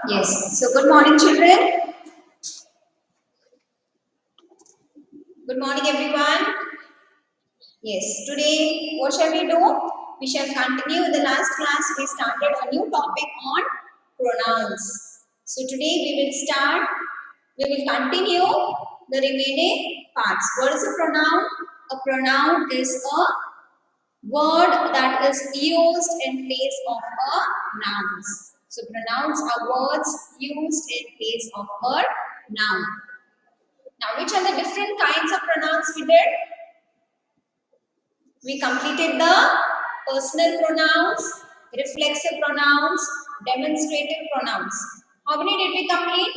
Yes. So good morning, children. Good morning, everyone. Yes. Today, what shall we do? We shall continue the last class. We started a new topic on pronouns. So today we will start. We will continue the remaining parts. What is a pronoun? A pronoun is a word that is used in place of a nouns. So pronouns are words used in place of a noun. Now, which are the different kinds of pronouns we did? We completed the personal pronouns, reflexive pronouns, demonstrative pronouns. How many did we complete?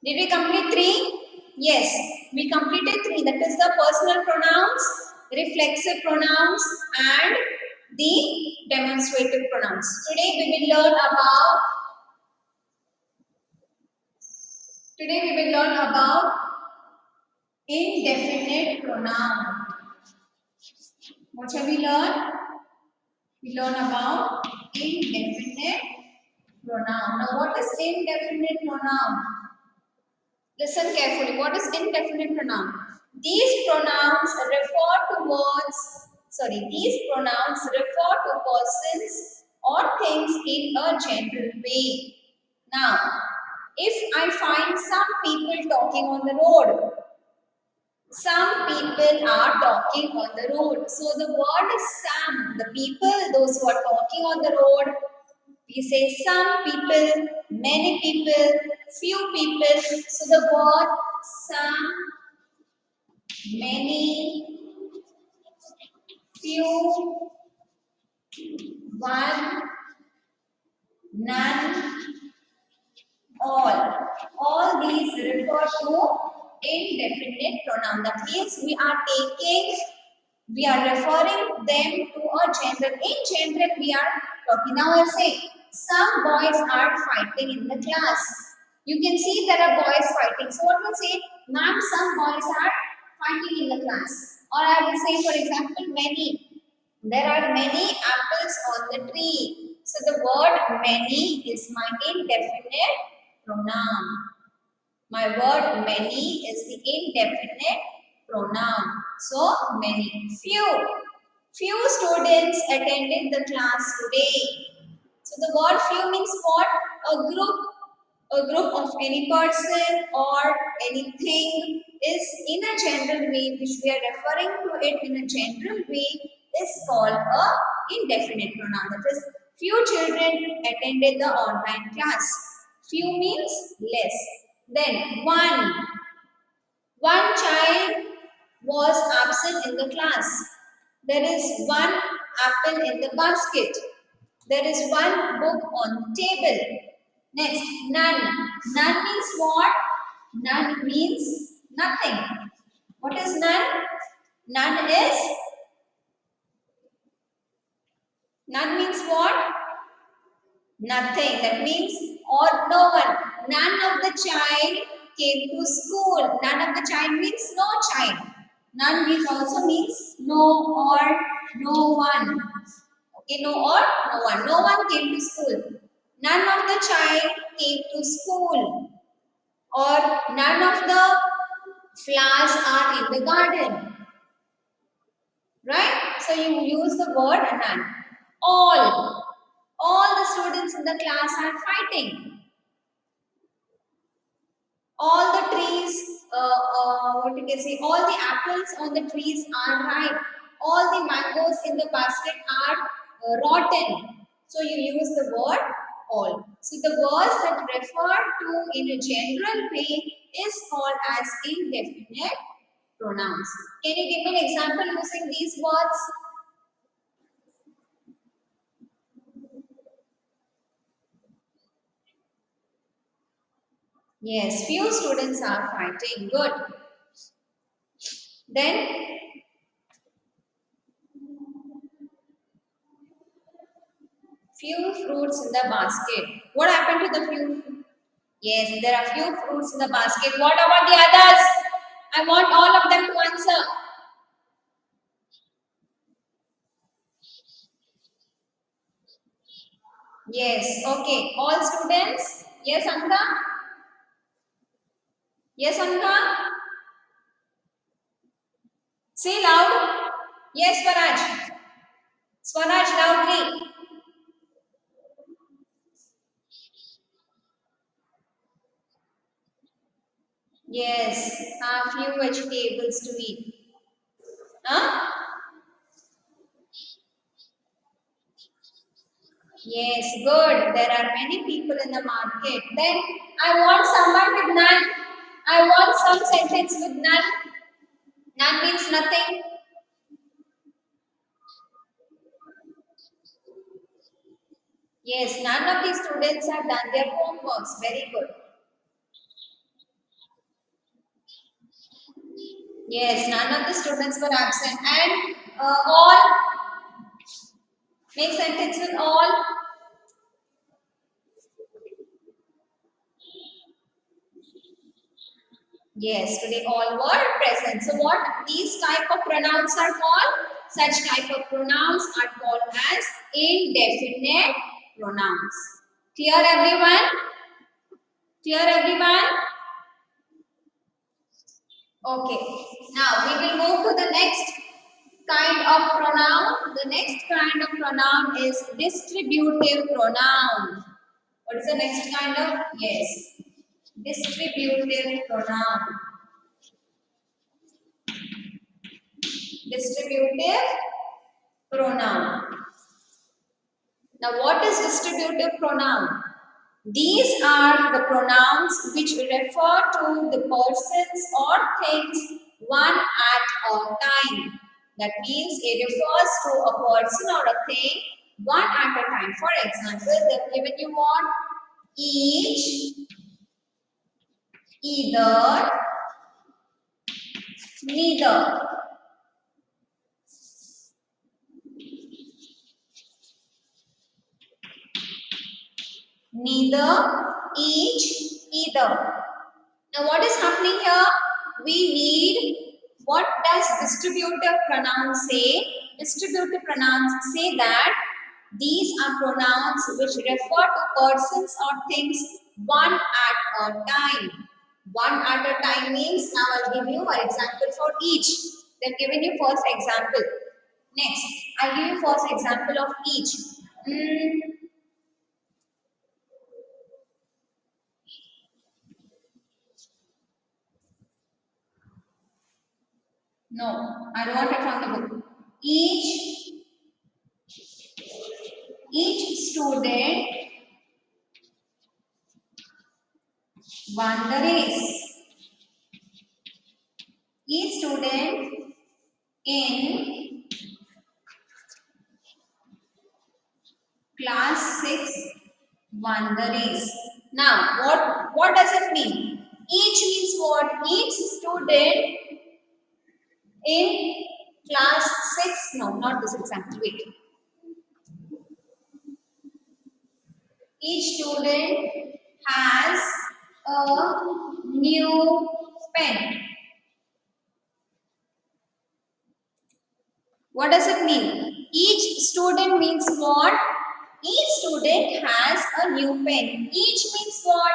Did we complete 3? Yes, we completed 3. That is the personal pronouns, reflexive pronouns and the demonstrative pronouns. Today we will learn about indefinite pronoun. What shall we learn? We learn about indefinite pronoun. Now, what is indefinite pronoun? Listen carefully. What is indefinite pronoun? These pronouns refer to persons or things in a general way. Now, if I find some people talking on the road, some people are talking on the road. So the word is some. The people, those who are talking on the road, we say some people, many people, few people. So the word some, many, few, one, none, all these refer to indefinite pronoun. That means we are referring them to a general. In general, we are talking. Now I say, some boys are fighting in the class. You can see there are boys fighting. So what will say, ma'am, some boys are fighting in the class. Or I will say, for example, many. There are many apples on the tree. So the word many is my indefinite pronoun. My word many is the indefinite pronoun. So many. Few students attended the class today. So the word few means what? A group of any person or anything is in a general way, which we are referring to it in a general way, is called a indefinite pronoun. That is, few children attended the online class. Few means less. Then one child was absent in the class. There is one apple in the basket. There is one book on the table. Next, none. None means what? None means nothing. What is none? None means what? Nothing. That means or no one. None of the child came to school. None of the child means no child. None means also means no or no one. Okay, no or no one. No one came to school. None of the child came to school. Or none of the flowers are in the garden. Right? So you use the word none. All the students in the class are fighting. All the trees, what you can say, all the apples on the trees are ripe. All the mangoes in the basket are rotten. So you use the word all. So the words that refer to in a general way is called as indefinite pronouns. Can you give me an example using these words? Yes, few students are fighting. Good. Then few fruits in the basket. What happened to the few? Yes, there are few fruits in the basket. What about the others? I want all of them to answer. Yes, okay. All students? Yes, Anka? Yes, Anka? Say loud. Yes, Swaraj. Swaraj, loudly. Yes, have few vegetables to eat. Huh? Yes, good. There are many people in the market. Then I want someone with none. I want some sentence with none. None means nothing. Yes, none of the students have done their homeworks. Very good. Yes, none of the students were absent. And all, make sentence with all. Yes, today all were present. So what these type of pronouns are called? Such type of pronouns are called as indefinite pronouns. Clear everyone? Clear everyone? Okay. Now we will move to the next kind of pronoun. The next kind of pronoun is distributive pronoun. What is the next kind of? Yes. Distributive pronoun. Distributive pronoun. Now, what is distributive pronoun? These are the pronouns which refer to the persons or things one at a time. That means it refers to a person or a thing one at a time. For example, they've given you what? Each, either, neither. Neither, each, either. Now what is happening here? We need, what does distributive pronouns say? Distributive pronouns say that these are pronouns which refer to persons or things one at a time. One at a time means, now I'll give you an example for each. They've given you first example. Next, I'll give you first example of each. Mm, no, I don't want it from the book. Each student won the race. Each student in class 6 won the race. Now, what does it mean? Each means what? Each student in class 6, no, not this example, wait. Each student has a new pen. What does it mean? Each student means what? Each student has a new pen. Each means what?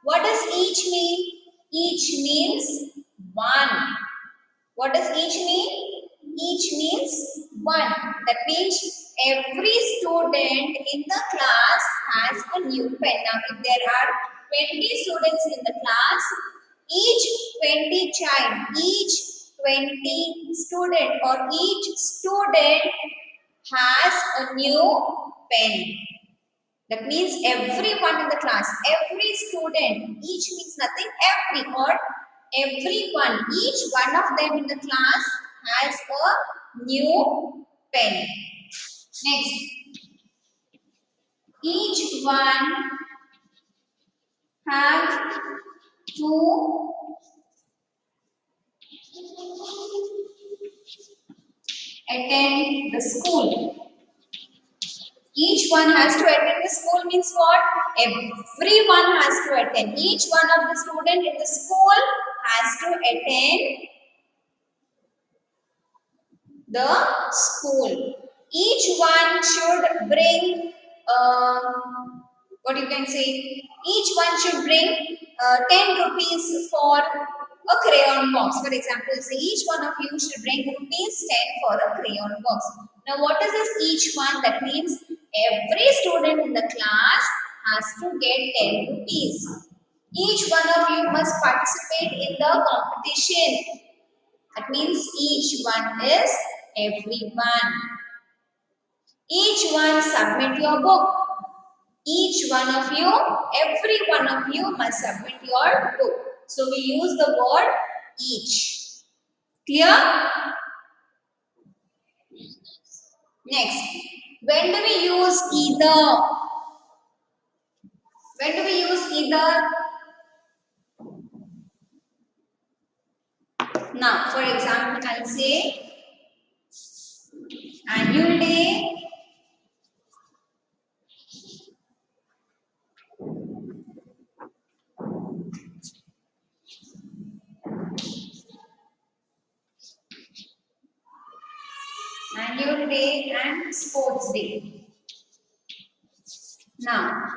What does each mean? Each means one. What does each mean? Each means one. That means every student in the class has a new pen. Now, if there are 20 students in the class, each 20 child, each 20 student or each student has a new pen. That means everyone in the class, every student, each means nothing, every or everyone, each one of them in the class has a new pen. Next, each one have to attend the school. Each one has to attend the school means what? Everyone has to attend. Each one of the student in the school has to attend the school. Each one should bring what you can say, each one should bring 10 rupees for a crayon box. For example, say each one of you should bring rupees 10 for a crayon box. Now what is this each one? That means every student in the class has to get 10 rupees. Each one of you must participate in the competition. That means each one is everyone. Each one submit your book. Each one of you, every one of you must submit your book. So we use the word each. Clear? Next, when do we use either? When do we use either? Now, for example, I'll say annual day, annual day and sports day. Now,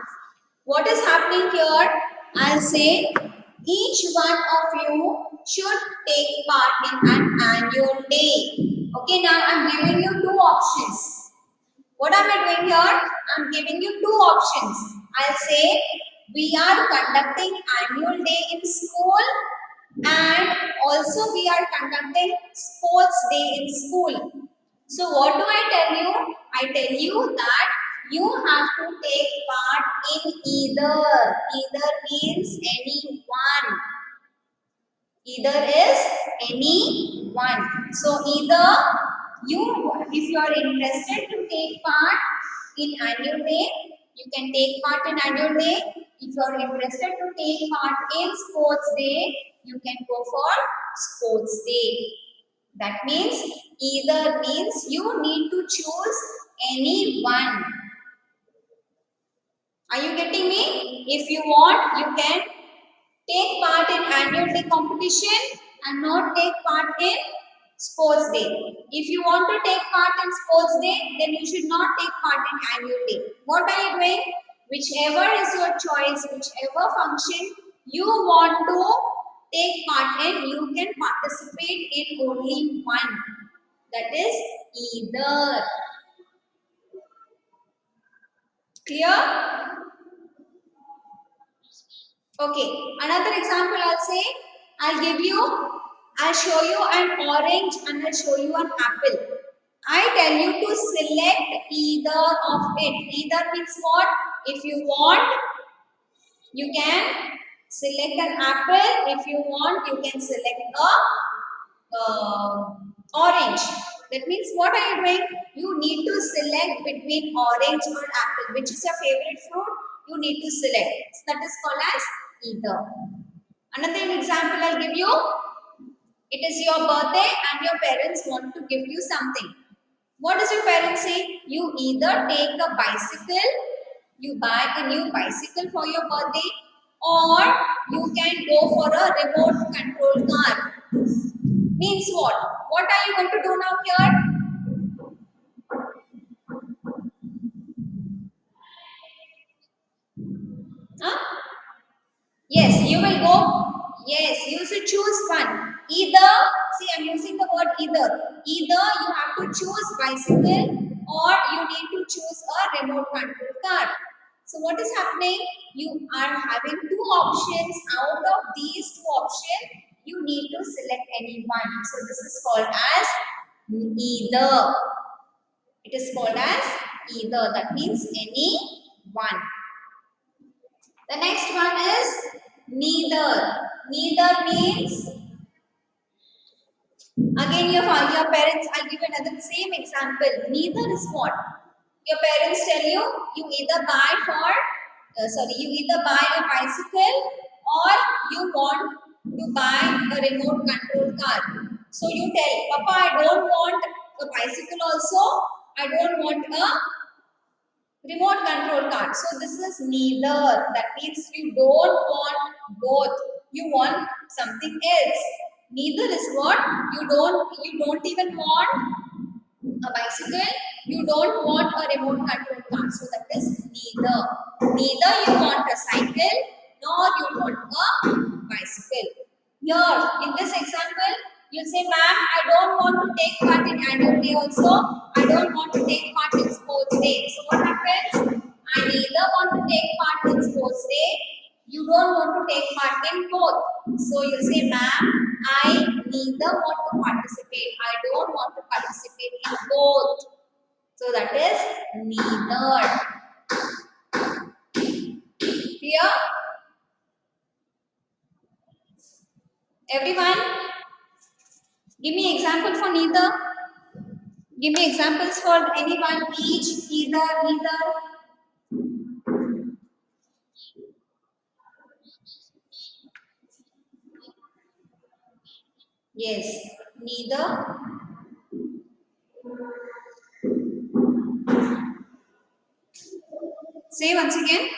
what is happening here? I'll say each one of you should take part in an annual day. Okay, now I'm giving you two options. What am I doing here? I'm giving you two options. I'll say we are conducting annual day in school and also we are conducting sports day in school. So what do I tell you? I tell you that you have to take part in either. Either means any one. Either is any one. So either you, if you are interested to take part in annual day, you can take part in annual day. If you are interested to take part in sports day, you can go for sports day. That means either means you need to choose any one. Are you getting me? If you want, you can take part in annual day competition and not take part in sports day. If you want to take part in sports day, then you should not take part in annual day. What are you doing? Whichever is your choice, whichever function you want to take part in, you can participate in only one. That is either. Clear? Okay, another example I'll say, I'll show you an orange and I'll show you an apple. I tell you to select either of it. Either means what? If you want, you can select an apple. If you want, you can select a orange. That means what are you doing? You need to select between orange or apple. Which is your favorite fruit? You need to select. So that is called as either. Another example I'll give you. It is your birthday and your parents want to give you something. What does your parents say? You either take a bicycle, you buy a new bicycle for your birthday, or you can go for a remote control car. Means what? What are you going to do now here? Huh? Yes, you will go. Yes, you should choose one. Either, see, I'm using the word either. Either you have to choose bicycle or you need to choose a remote control car. So what is happening? You are having two options. Out of these two options, you need to select any one. So this is called as either. It is called as either. That means any one. The next one is neither. Neither means again your parents. I'll give another same example. Neither is what? Your parents tell you either buy for you either buy a bicycle or you want to buy a remote control car. So you tell Papa, I don't want a bicycle also. I don't want a remote control car. So this is neither. That means you don't want both. You want something else. Neither is what? You don't even want A bicycle, you don't want a remote control car, so that is neither. Neither you want a cycle nor you want a bicycle. Here in this example, you say, ma'am, I don't want to take part in annual day also, I don't want to take part in sports day. So what happens? I neither want to take part in sports day, you don't want to take part in both. So you say, ma'am, I neither want to participate, I don't want to participate in both. So that is neither. Clear? Everyone, give me example for neither. Give me examples for anyone, each, either, neither. Yes, neither. Say once again.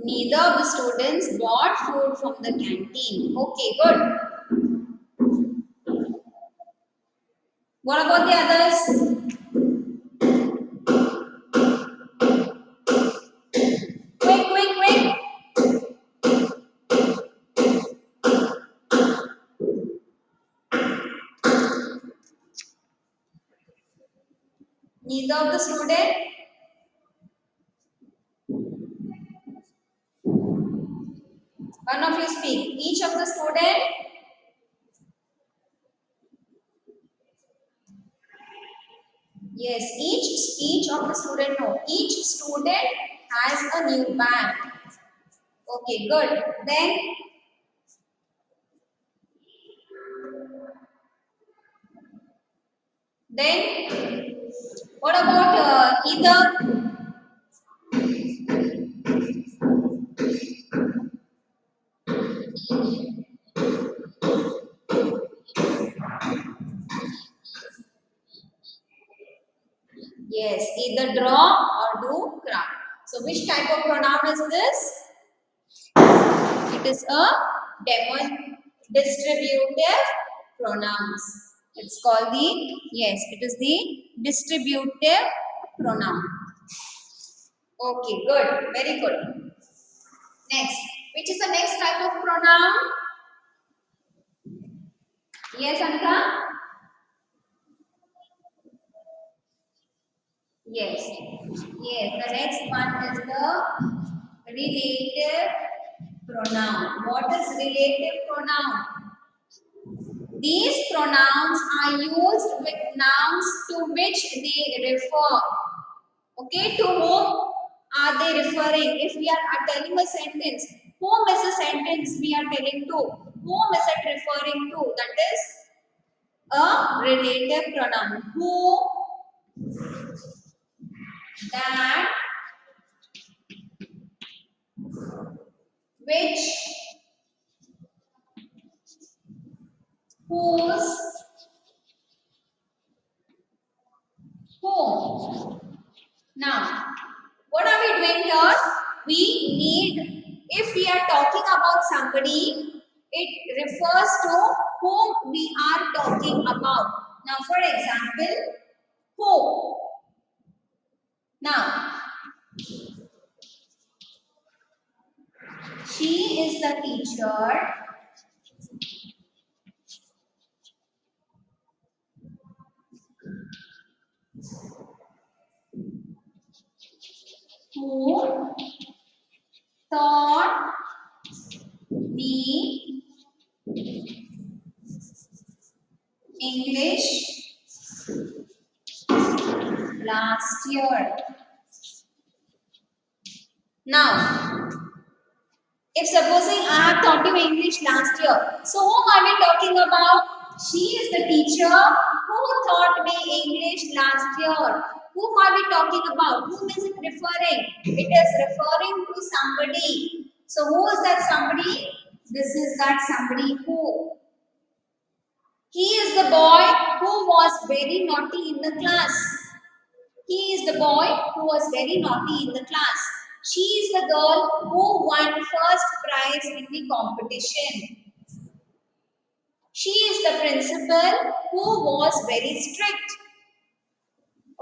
Neither of the students bought food from the canteen. Okay, good. What about the others? Quick, quick, quick. Neither of the student. One of you speak. Each of the student. Yes, each of the student. No, each student has a new bag. Okay, good. Then what about either? Yes, either draw or do craft. So which type of pronoun is this? It is a distributive pronouns. It's called the, yes, it is the distributive pronoun. Okay, good, very good. Next, which is the next type of pronoun? Yes, Anka? Yes. Yes, the next one is the relative pronoun. What is relative pronoun? These pronouns are used with nouns to which they refer. Okay, to whom are they referring? If we are telling a sentence, whom is a sentence we are telling to? Whom is it referring to? That is a relative pronoun. Who, that, which, whose, whom. Now, what are we doing here? We need, if we are talking about somebody, it refers to whom we are talking about. Now, for example, who. Now, she is the teacher who taught me English last year. Now, if supposing I have taught you English last year, so whom are we talking about? She is the teacher who taught me English last year. Whom are we talking about? Whom is it referring? It is referring to somebody. So who is that somebody? This is that somebody who. He is the boy who was very naughty in the class. He is the boy who was very naughty in the class. She is the girl who won first prize in the competition. She is the principal who was very strict.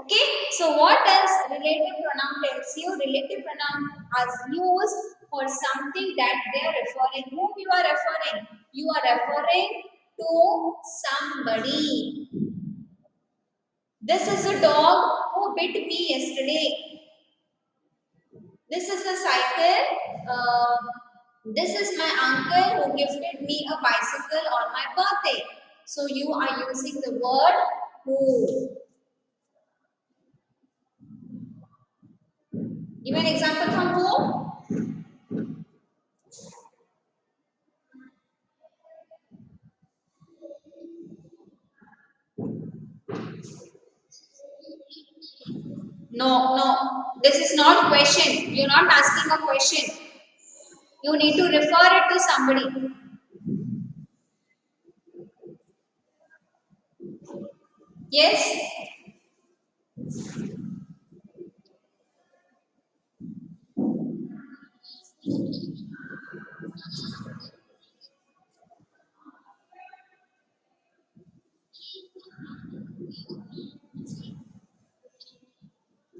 Okay, so what does relative pronoun tells you? Relative pronoun is used for something that they are referring. Whom you are referring? You are referring to somebody. This is a dog who bit me yesterday. This is a cycle. This is my uncle who gifted me a bicycle on my birthday. So you are using the word who. Give an example from who. No, no. This is not question. You're not asking a question. You need to refer it to somebody. Yes?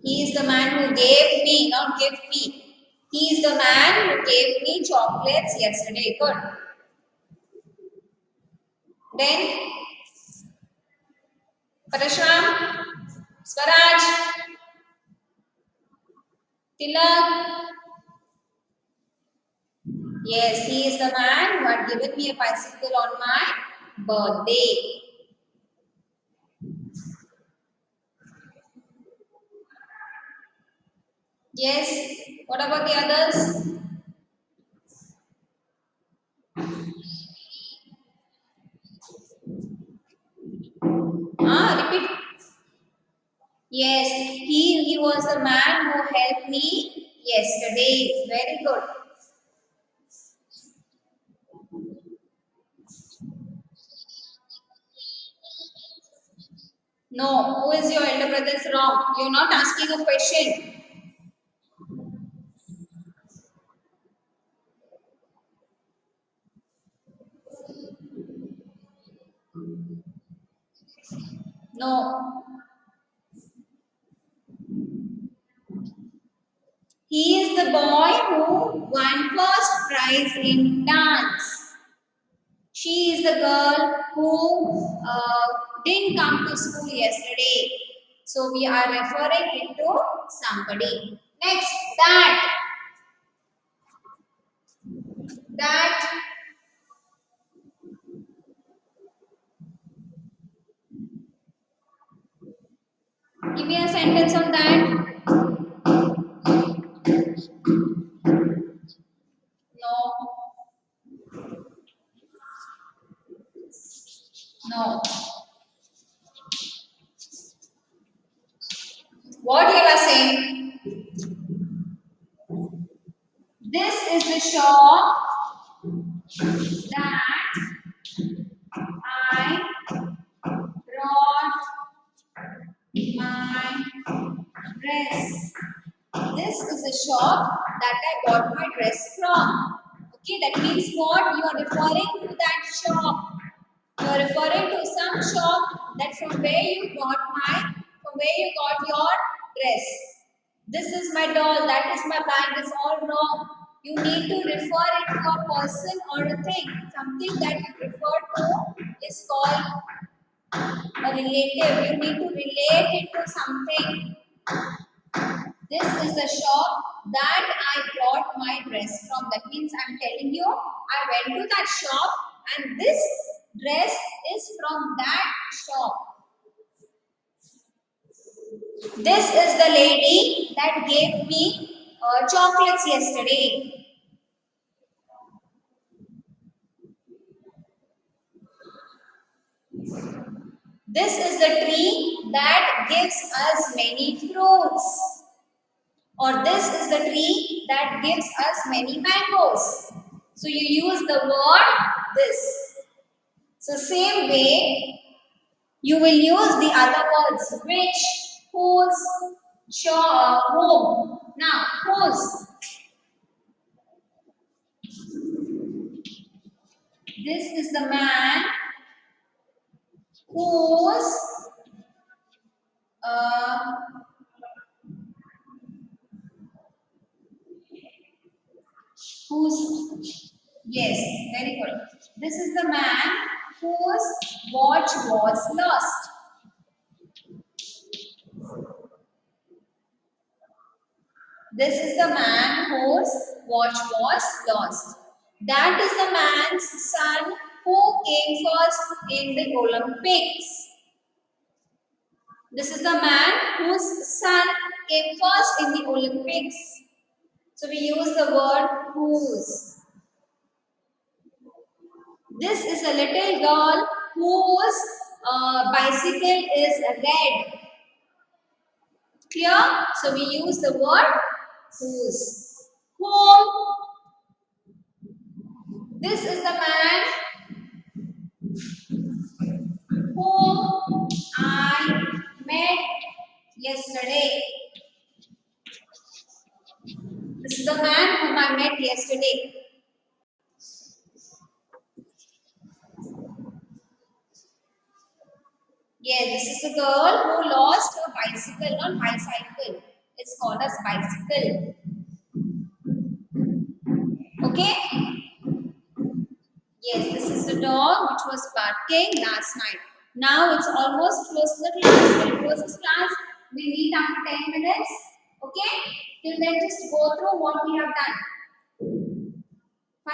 He is the man who gave me, not give me. He is the man who gave me chocolates yesterday. Good. Then, Parashram, Swaraj, Tilak. Yes, he is the man who had given me a bicycle on my birthday. Yes. What about the others? Repeat. Yes, he was the man who helped me yesterday. Very good. No, who is your elder brother is wrong. You're not asking a question. No. He is the boy who won first prize in dance. She is the girl who didn't come to school yesterday. So we are referring it to somebody. Next, that. That. Give me a sentence on that. No. No. What you are saying? This is the shop that I brought my dress. This is a shop that I got my dress from. Okay, that means what? You are referring to that shop. You are referring to some shop that from where you got your dress. This is my doll, that is my bag, is all wrong. You need to refer it to a person or a thing. Something that you refer to is called a relative. You need to relate it to something. This is the shop that I brought my dress from. That means I'm telling you, I went to that shop and this dress is from that shop. This is the lady that gave me chocolates yesterday. This is the tree that gives us many fruits. Or this is the tree that gives us many mangoes. So you use the word this. So same way, you will use the other words which, whose, sure, whom. Now, whose. This is the man whose uh, yes, very good. This is the man whose watch was lost. This is the man whose watch was lost. That is the man's son who came first in the Olympics. This is the man whose son came first in the Olympics. So we use the word whose. This is a little girl whose bicycle is red. Clear? So we use the word whose. Whom. This is the man whom I met yesterday. This is the man whom I met yesterday. Yes, this is a girl who lost her bicycle, not bicycle. It's called as bicycle. Okay? Yes, this is the dog which was barking last night. Now it's almost close to the class. We'll close this class. We meet after 10 minutes. Okay? Till then, just go through what we have done.